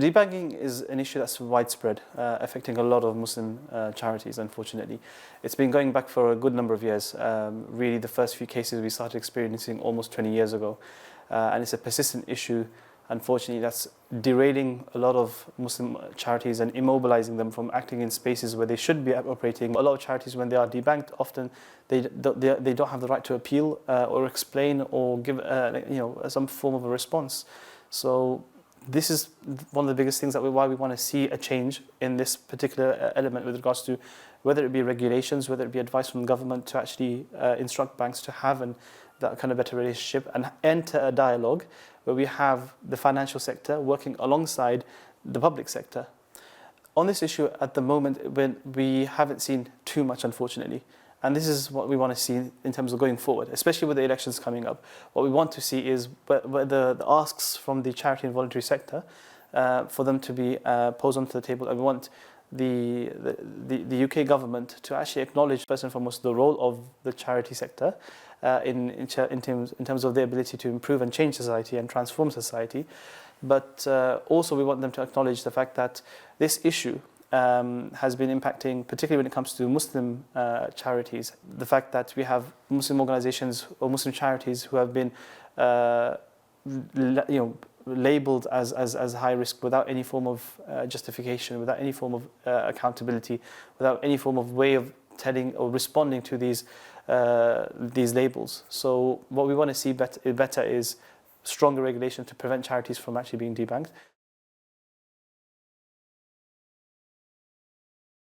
debanking is an issue that's widespread, affecting a lot of Muslim charities, unfortunately. It's been going back for a good number of years. Really, the first few cases we started experiencing almost 20 years ago. And it's a persistent issue, unfortunately, that's derailing a lot of Muslim charities and immobilizing them from acting in spaces where they should be operating. A lot of charities, when they are debanked, often they don't have the right to appeal or explain or give some form of a response. So this is one of the biggest things why we want to see a change in this particular element with regards to whether it be regulations, whether it be advice from the government to actually instruct banks to have that kind of better relationship and enter a dialogue where we have the financial sector working alongside the public sector. On this issue at the moment, we haven't seen too much, unfortunately. And this is what we want to see in terms of going forward, especially with the elections coming up. What we want to see is the asks from the charity and voluntary sector for them to be posed onto the table. And we want the UK government to actually acknowledge, first and foremost, the role of the charity sector in terms of their ability to improve and change society and transform society. But also we want them to acknowledge the fact that this issue has been impacting, particularly when it comes to Muslim charities. The fact that we have Muslim organizations or Muslim charities who have been labeled as high risk without any form of justification, without any form of accountability, without any form of way of telling or responding to these labels. So what we want to see better is stronger regulation to prevent charities from actually being debanked.